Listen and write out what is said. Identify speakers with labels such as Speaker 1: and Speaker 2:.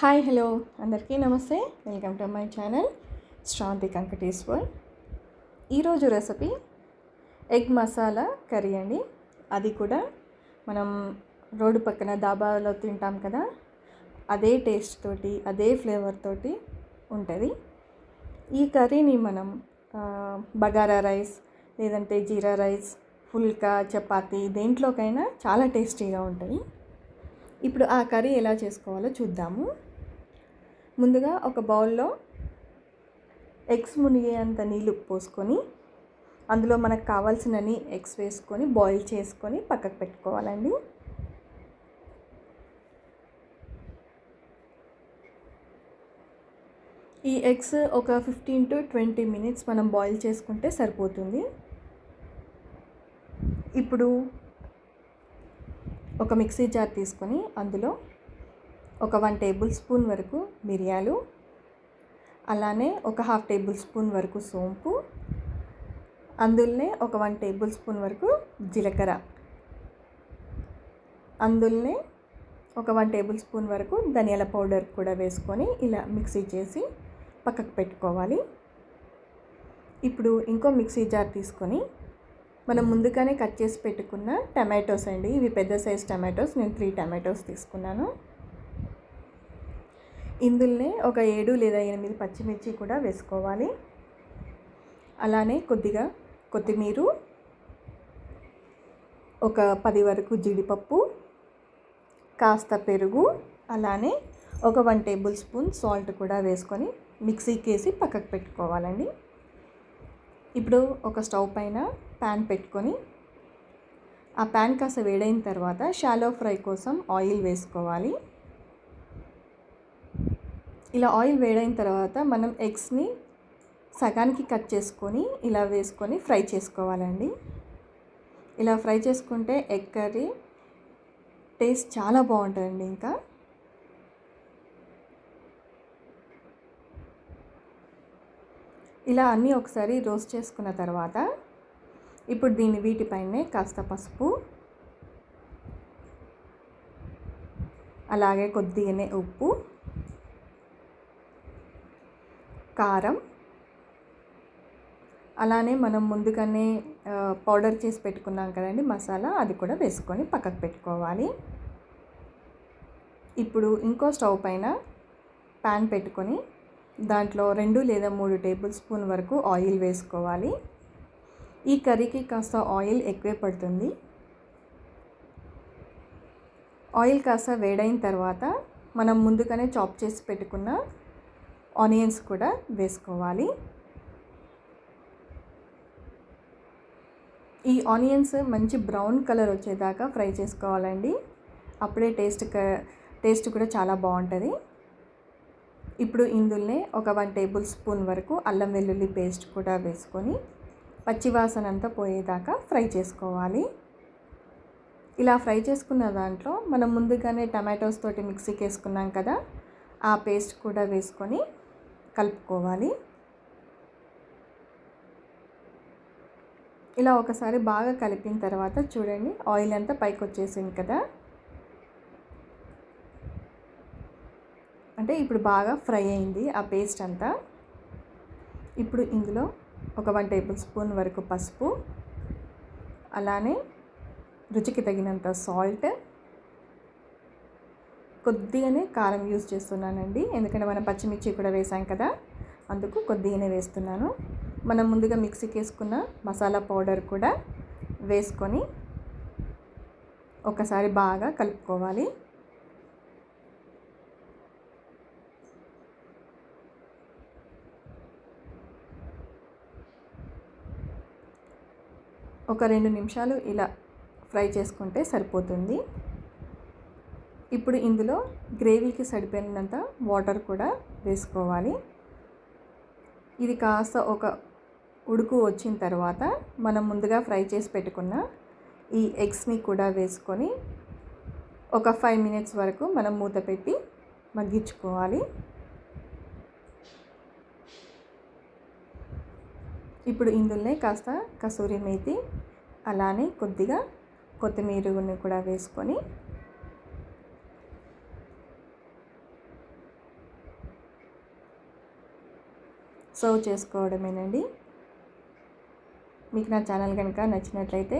Speaker 1: Hi hello అందరికీ నమస్తే. Welcome to my channel Shranthi Venkateshwar. ఈరోజు రెసిపీ ఎగ్ మసాలా కర్రీ అండి. అది కూడా మనం రోడ్డు పక్కన దాబాలో తింటాం కదా, అదే టేస్ట్ తోటి అదే ఫ్లేవర్ తోటి ఉంటుంది. ఈ కర్రీని మనం బగారా రైస్ లేదంటే జీరా రైస్, ఫుల్కా, చపాతీ దేంట్లోకైనా చాలా టేస్టీగా ఉంటుంది. ఇప్పుడు ఆ కర్రీ ఎలా చేసుకోవాలో చూద్దాము. ముందుగా ఒక బౌల్లో ఎగ్స్ మునిగేంత నీళ్ళు పోసుకొని అందులో మనకు కావాల్సినన్ని ఎగ్స్ వేసుకొని బాయిల్ చేసుకొని పక్కకు పెట్టుకోవాలండి. ఈ ఎగ్స్ ఒక 15 to 20 minutes మనం బాయిల్ చేసుకుంటే సరిపోతుంది. ఇప్పుడు ఒక మిక్సీ జార్ తీసుకొని అందులో ఒక 1 టేబుల్ స్పూన్ వరకు మిరియాలు, అలానే ఒక 1/2 టేబుల్ స్పూన్ వరకు సోంపు, అందులోనే ఒక 1 టేబుల్ స్పూన్ వరకు జీలకర్ర, అందులోనే ఒక 1 టేబుల్ స్పూన్ వరకు ధనియాల పౌడర్ కూడా వేసుకొని ఇలా మిక్సీ చేసి పక్కకు పెట్టుకోవాలి. ఇప్పుడు ఇంకో మిక్సీ జార్ తీసుకొని మనం ముందుగానే కట్ చేసి పెట్టుకున్న టమాటోస్ అండి, ఇవి పెద్ద సైజ్ టమాటోస్, నేను 3 టమాటోస్ తీసుకున్నాను. ఇందులోనే ఒక 7 లేదా 8 పచ్చిమిర్చి కూడా వేసుకోవాలి. అలానే కొద్దిగా కొత్తిమీర, ఒక 10 వరకు జీడిపప్పు, కాస్త పెరుగు, అలానే ఒక 1 టేబుల్ స్పూన్ సాల్ట్ కూడా వేసుకొని మిక్సీకి వేసి పక్కకు పెట్టుకోవాలండి. ఇప్పుడు ఒక స్టవ్ పైన ప్యాన్ పెట్టుకొని ఆ ప్యాన్ కాస్త వేడైన తర్వాత షాలో ఫ్రై కోసం ఆయిల్ వేసుకోవాలి. ఇలా ఆయిల్ వేడైన తర్వాత మనం ఎగ్స్ని సగానికి కట్ చేసుకొని ఇలా వేసుకొని ఫ్రై చేసుకోవాలండి. ఇలా ఫ్రై చేసుకుంటే ఎగ్ కర్రీ టేస్ట్ చాలా బాగుంటుందండి. ఇంకా ఇలా అన్నీ ఒకసారి రోస్ట్ చేసుకున్న తర్వాత ఇప్పుడు వీటిపైనే కాస్త పసుపు, అలాగే కొద్దిగానే ఉప్పు, కారం, అలానే మనం ముందుగానే పౌడర్ చేసి పెట్టుకున్నాం కదండి మసాలా, అది కూడా వేసుకొని పక్కకు పెట్టుకోవాలి. ఇప్పుడు ఇంకో స్టవ్ పైన ప్యాన్ పెట్టుకొని దాంట్లో 2 లేదా 3 టేబుల్ స్పూన్ వరకు ఆయిల్ వేసుకోవాలి. ఈ కర్రీకి కాస్త ఆయిల్ ఎక్కువే పడుతుంది. ఆయిల్ కాస్త వేడైన తర్వాత మనం ముందుగానే చాప్ చేసి పెట్టుకున్న ఆనియన్స్ కూడా వేసుకోవాలి. ఈ ఆనియన్స్ మంచి బ్రౌన్ కలర్ వచ్చేదాకా ఫ్రై చేసుకోవాలండి. అప్పుడే టేస్ట్ కూడా చాలా బాగుంటుంది. ఇప్పుడు ఇందులోనే ఒక 1 టేబుల్ స్పూన్ వరకు అల్లం వెల్లుల్లి పేస్ట్ కూడా వేసుకొని పచ్చివాసన అంతా పోయేదాకా ఫ్రై చేసుకోవాలి. ఇలా ఫ్రై చేసుకున్న దాంట్లో మనం ముందుగానే టమాటోస్ తోటి మిక్సీకి వేసుకున్నాం కదా, ఆ పేస్ట్ కూడా వేసుకొని కలుపుకోవాలి. ఇలా ఒకసారి బాగా కలిపిన తర్వాత చూడండి, ఆయిల్ అంతా పైకి వచ్చేసింది కదా, అంటే ఇప్పుడు బాగా ఫ్రై అయింది ఆ పేస్ట్ అంతా. ఇప్పుడు ఇందులో ఒక 1 టేబుల్ స్పూన్ వరకు పసుపు, అలానే రుచికి తగినంత సాల్ట్, కొద్దిగానే కారం యూజ్ చేస్తున్నానండి, ఎందుకంటే మనం పచ్చిమిర్చి కూడా వేసాం కదా, అందుకు కొద్దిగానే వేస్తున్నాను. మనం ముందుగా మిక్సీకి వేసుకున్న మసాలా పౌడర్ కూడా వేసుకొని ఒకసారి బాగా కలుపుకోవాలి. ఒక 2 నిమిషాలు ఇలా ఫ్రై చేసుకుంటే సరిపోతుంది. ఇప్పుడు ఇందులో గ్రేవీకి సరిపోయినంత వాటర్ కూడా వేసుకోవాలి. ఇది కాస్త ఒక ఉడుకు వచ్చిన తర్వాత మనం ముందుగా ఫ్రై చేసి పెట్టుకున్న ఈ ఎగ్స్ని కూడా వేసుకొని ఒక 5 minutes వరకు మనం మూత పెట్టి మగ్గించుకోవాలి. ఇప్పుడు ఇందులోనే కాస్త కసూరి మేతి, అలానే కొద్దిగా కొత్తిమీరని కూడా వేసుకొని సర్వ్ చేసుకోవడమేనండి. మీకు నా ఛానల్ కనుక నచ్చినట్లయితే